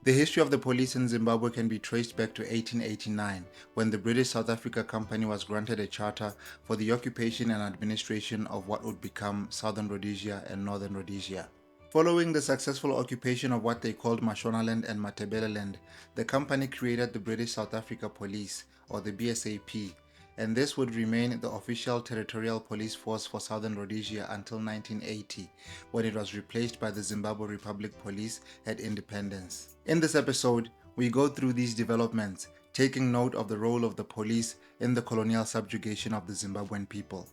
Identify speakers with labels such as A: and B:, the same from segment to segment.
A: The history of the police in Zimbabwe can be traced back to 1889, when the British South Africa Company was granted a charter for the occupation and administration of what would become Southern Rhodesia and Northern Rhodesia. Following the successful occupation of what they called Mashonaland and Matabeleland, the company created the British South Africa Police, or the BSAP, and this would remain the official territorial police force for Southern Rhodesia until 1980, when it was replaced by the Zimbabwe Republic Police at independence. In this episode, we go through these developments, taking note of the role of the police in the colonial subjugation of the Zimbabwean people.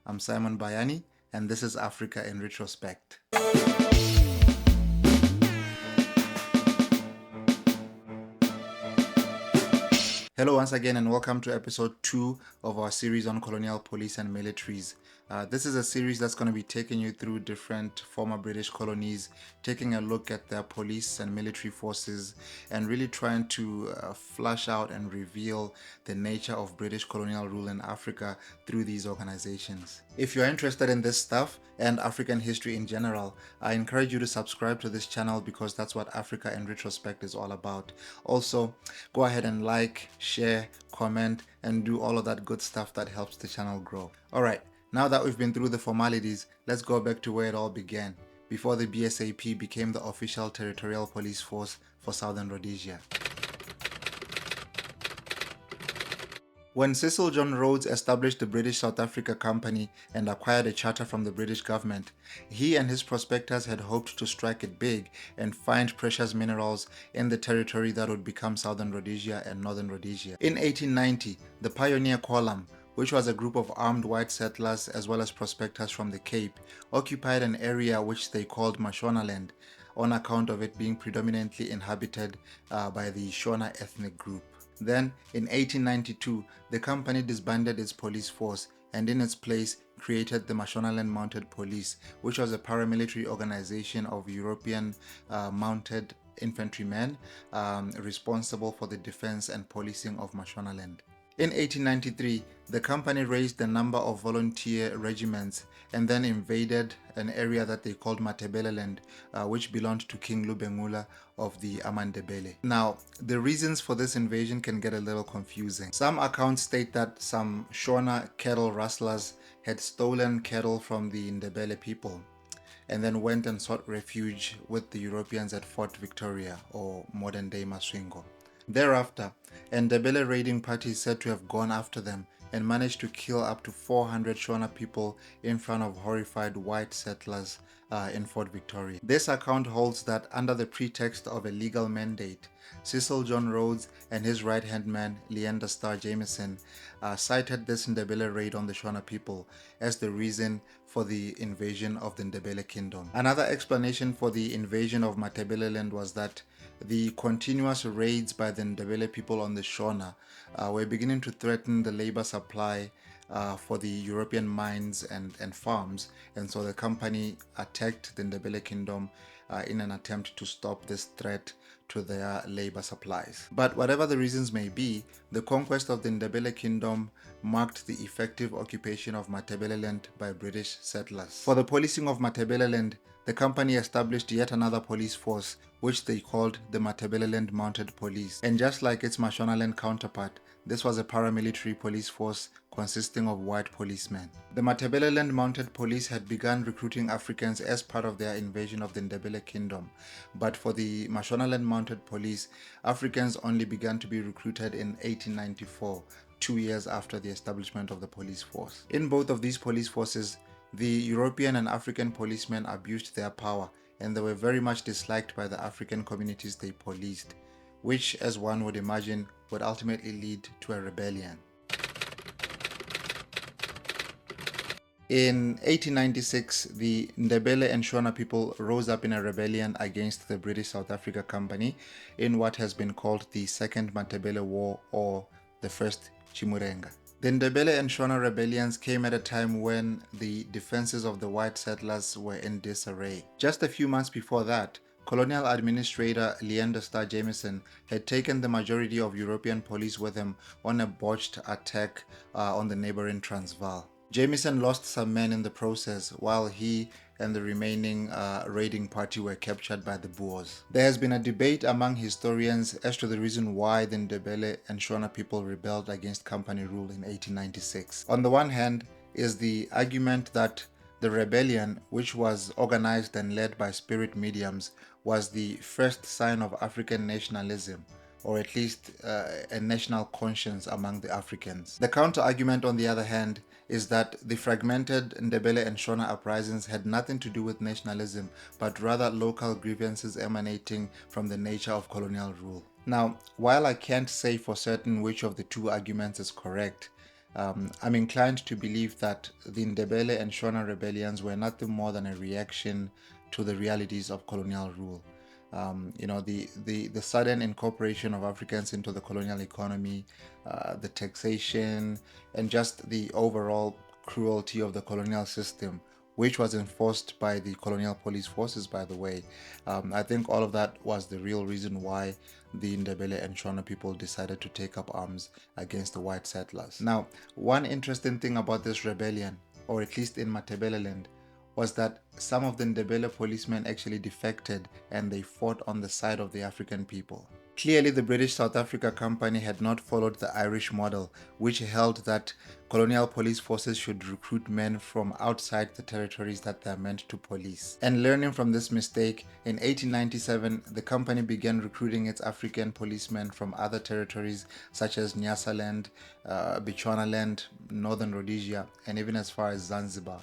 A: I'm Simon Bayani, and this is Africa in Retrospect. Hello once again and welcome to episode 2 of our series on colonial police and militaries. This is a series that's going to be taking you through different former British colonies, taking a look at their police and military forces, and really trying to flush out and reveal the nature of British colonial rule in Africa through these organizations. If you're interested in this stuff and African history in general, I encourage you to subscribe to this channel because that's what Africa in Retrospect is all about. Also, go ahead and like, share, comment, and do all of that good stuff that helps the channel grow. Alright, now that we've been through the formalities, let's go back to where it all began, before the BSAP became the official territorial police force for Southern Rhodesia. When Cecil John Rhodes established the British South Africa Company and acquired a charter from the British government, he and his prospectors had hoped to strike it big and find precious minerals in the territory that would become Southern Rhodesia and Northern Rhodesia. In 1890, the Pioneer Column, which was a group of armed white settlers as well as prospectors from the Cape, occupied an area which they called Mashonaland, on account of it being predominantly inhabited by the Shona ethnic group. Then, in 1892, the company disbanded its police force and in its place created the Mashonaland Mounted Police, which was a paramilitary organization of European mounted infantrymen responsible for the defense and policing of Mashonaland. In 1893, the company raised the number of volunteer regiments and then invaded an area that they called Matabeleland, which belonged to King Lubengula of the Amandebele. Now, the reasons for this invasion can get a little confusing. Some accounts state that some Shona cattle rustlers had stolen cattle from the Ndebele people and then went and sought refuge with the Europeans at Fort Victoria, or modern-day Masvingo. Thereafter, Ndebele raiding parties said to have gone after them and managed to kill up to 400 Shona people in front of horrified white settlers in Fort Victoria. This account holds that under the pretext of a legal mandate, Cecil John Rhodes and his right-hand man, Leander Starr Jameson, cited this Ndebele raid on the Shona people as the reason for the invasion of the Ndebele kingdom. Another explanation for the invasion of Matabeleland was that the continuous raids by the Ndebele people on the Shona were beginning to threaten the labor supply for the European mines and farms, and so the company attacked the Ndebele kingdom in an attempt to stop this threat to their labor supplies. But whatever the reasons may be, the conquest of the Ndebele kingdom marked the effective occupation of Matabeleland by British settlers. For the policing of Matabeleland, the company established yet another police force, which they called the Matabeleland Mounted Police. And just like its Mashonaland counterpart, this was a paramilitary police force consisting of white policemen. The Matabeleland Mounted Police had begun recruiting Africans as part of their invasion of the Ndebele kingdom, but for the Mashonaland Mounted Police, Africans only began to be recruited in 1894, 2 years after the establishment of the police force. In both of these police forces, the European and African policemen abused their power, and they were very much disliked by the African communities they policed, which, as one would imagine, would ultimately lead to a rebellion. In 1896, the Ndebele and Shona people rose up in a rebellion against the British South Africa Company in what has been called the Second Matabele War, or the First Chimurenga. The Ndebele and Shona rebellions came at a time when the defenses of the white settlers were in disarray. Just a few months before that, Colonial Administrator Leander Starr Jameson had taken the majority of European police with him on a botched attack on the neighboring Transvaal. Jameson lost some men in the process, while he and the remaining raiding party were captured by the Boers. There has been a debate among historians as to the reason why the Ndebele and Shona people rebelled against company rule in 1896. On the one hand is the argument that the rebellion, which was organized and led by spirit mediums, was the first sign of African nationalism, or at least a national conscience among the Africans. The counter-argument, on the other hand, is that the fragmented Ndebele and Shona uprisings had nothing to do with nationalism, but rather local grievances emanating from the nature of colonial rule. Now, while I can't say for certain which of the two arguments is correct, I'm inclined to believe that the Ndebele and Shona rebellions were nothing more than a reaction to the realities of colonial rule. The sudden incorporation of Africans into the colonial economy, the taxation, and just the overall cruelty of the colonial system, which was enforced by the colonial police forces, by the way. I think all of that was the real reason why the Ndebele and Shona people decided to take up arms against the white settlers. Now, one interesting thing about this rebellion, or at least in Matabeleland, was that some of the Ndebele policemen actually defected and they fought on the side of the African people. Clearly, the British South Africa Company had not followed the Irish model, which held that colonial police forces should recruit men from outside the territories that they are meant to police. And learning from this mistake, in 1897, the company began recruiting its African policemen from other territories such as Nyasaland, Bechuanaland, Northern Rhodesia, and even as far as Zanzibar.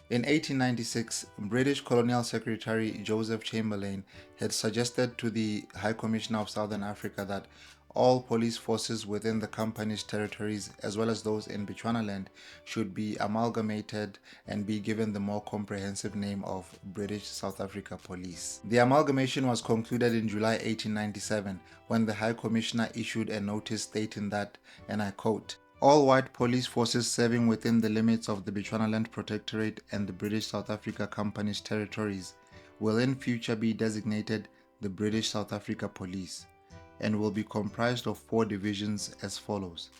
A: In 1896, British Colonial Secretary Joseph Chamberlain had suggested to the High Commissioner of Southern Africa that all police forces within the company's territories, as well as those in Bechuanaland, should be amalgamated and be given the more comprehensive name of British South Africa Police. The amalgamation was concluded in July 1897 when the High Commissioner issued a notice stating that, and I quote, "All white police forces serving within the limits of the Bechuanaland Protectorate and the British South Africa Company's territories will in future be designated the British South Africa Police and will be comprised of 4 divisions as follows.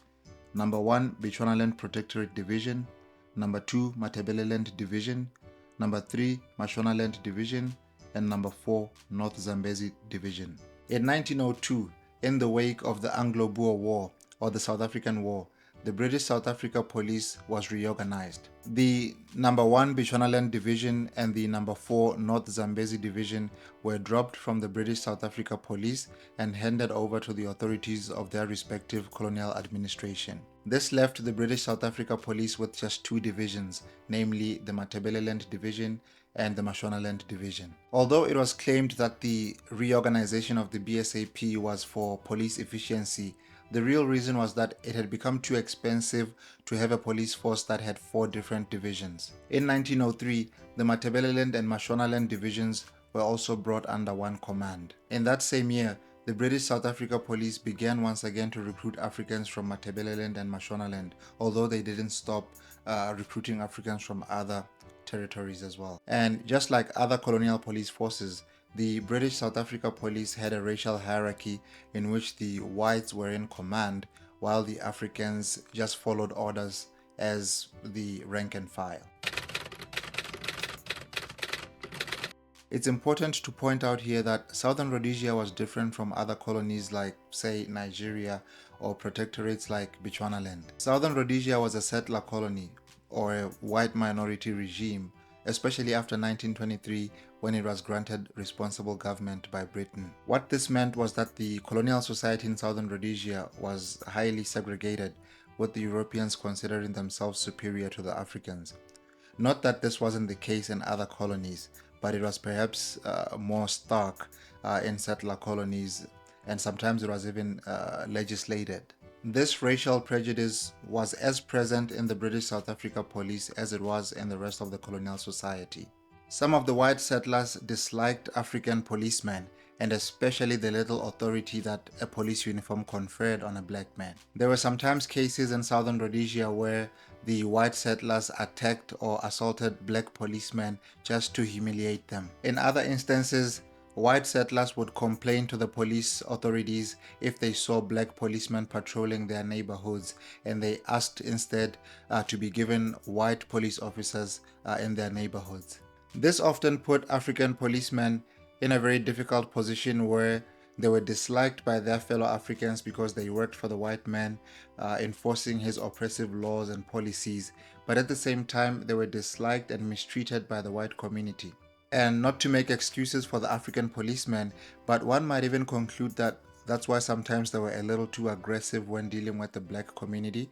A: Number 1, Bechuanaland Protectorate Division. Number 2, Matabeleland Division. Number 3, Mashonaland Division. And number 4, North Zambezi Division." In 1902, in the wake of the Anglo-Boer War, or the South African War, the British South Africa Police was reorganized. The number 1 Bechuanaland Division and the number 4 North Zambezi Division were dropped from the British South Africa Police and handed over to the authorities of their respective colonial administration. This left the British South Africa Police with just 2 divisions, namely the Matabeleland Division and the Mashonaland Division. Although it was claimed that the reorganization of the BSAP was for police efficiency, the real reason was that it had become too expensive to have a police force that had 4 different divisions. In 1903, the Matabeleland and Mashonaland divisions were also brought under one command. In that same year, the British South Africa Police began once again to recruit Africans from Matabeleland and Mashonaland, although they didn't stop recruiting Africans from other territories as well. And just like other colonial police forces, the British South Africa Police had a racial hierarchy in which the whites were in command while the Africans just followed orders as the rank and file. It's important to point out here that Southern Rhodesia was different from other colonies like, say, Nigeria or protectorates like Bechuanaland. Southern Rhodesia was a settler colony or a white minority regime, especially after 1923 when it was granted responsible government by Britain. What this meant was that the colonial society in Southern Rhodesia was highly segregated, with the Europeans considering themselves superior to the Africans. Not that this wasn't the case in other colonies, but it was perhaps more stark in settler colonies, and sometimes it was even legislated. This racial prejudice was as present in the British South Africa Police as it was in the rest of the colonial society. Some of the white settlers disliked African policemen, and especially the little authority that a police uniform conferred on a black man. There were sometimes cases in Southern Rhodesia where the white settlers attacked or assaulted black policemen just to humiliate them. In other instances, white settlers would complain to the police authorities if they saw black policemen patrolling their neighborhoods, and they asked instead to be given white police officers in their neighborhoods. This often put African policemen in a very difficult position where they were disliked by their fellow Africans because they worked for the white man, enforcing his oppressive laws and policies, but at the same time they were disliked and mistreated by the white community. And not to make excuses for the African policemen, but one might even conclude that that's why sometimes they were a little too aggressive when dealing with the black community,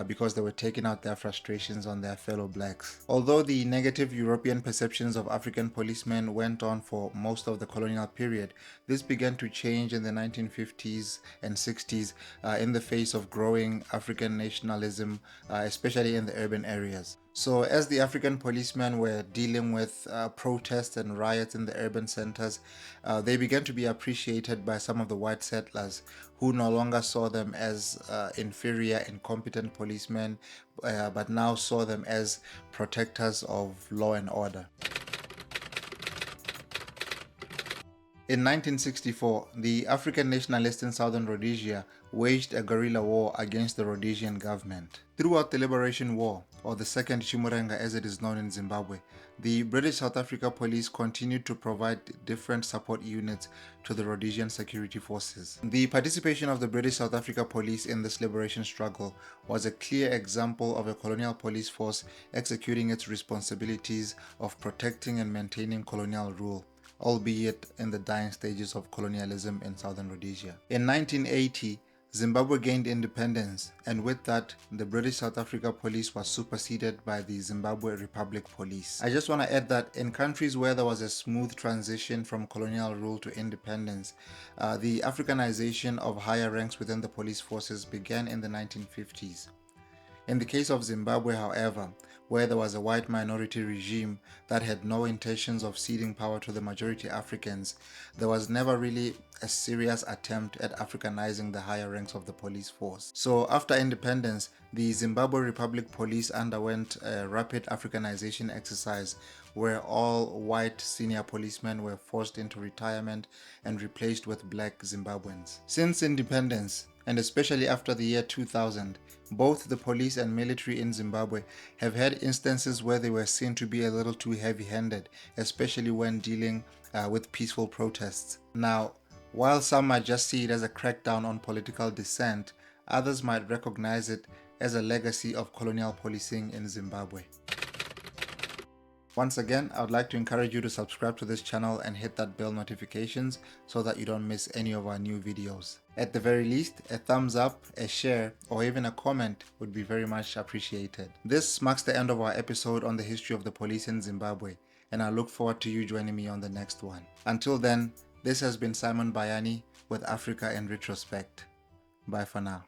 A: because they were taking out their frustrations on their fellow blacks. Although the negative European perceptions of African policemen went on for most of the colonial period, this began to change in the 1950s and 60s in the face of growing African nationalism, especially in the urban areas. So as the African policemen were dealing with protests and riots in the urban centers, they began to be appreciated by some of the white settlers who no longer saw them as inferior, incompetent policemen, but now saw them as protectors of law and order. In 1964, the African nationalists in Southern Rhodesia waged a guerrilla war against the Rhodesian government. Throughout the Liberation War, or the Second Chimurenga as it is known in Zimbabwe, the British South Africa Police continued to provide different support units to the Rhodesian security forces. The participation of the British South Africa Police in this liberation struggle was a clear example of a colonial police force executing its responsibilities of protecting and maintaining colonial rule, albeit in the dying stages of colonialism in Southern Rhodesia. In 1980, Zimbabwe gained independence, and with that, the British South Africa Police was superseded by the Zimbabwe Republic Police. I just want to add that in countries where there was a smooth transition from colonial rule to independence, the Africanization of higher ranks within the police forces began in the 1950s. In the case of Zimbabwe, however, where there was a white minority regime that had no intentions of ceding power to the majority Africans, there was never really a serious attempt at Africanizing the higher ranks of the police force. So after independence, the Zimbabwe Republic Police underwent a rapid Africanization exercise where all white senior policemen were forced into retirement and replaced with black Zimbabweans. Since independence, and especially after the year 2000, both the police and military in Zimbabwe have had instances where they were seen to be a little too heavy-handed, especially when dealing with peaceful protests. Now, while some might just see it as a crackdown on political dissent, others might recognize it as a legacy of colonial policing in Zimbabwe. Once again, I would like to encourage you to subscribe to this channel and hit that bell notifications so that you don't miss any of our new videos. At the very least, a thumbs up, a share, or even a comment would be very much appreciated. This marks the end of our episode on the history of the police in Zimbabwe, and I look forward to you joining me on the next one. Until then, this has been Simon Bayani with Africa in Retrospect. Bye for now.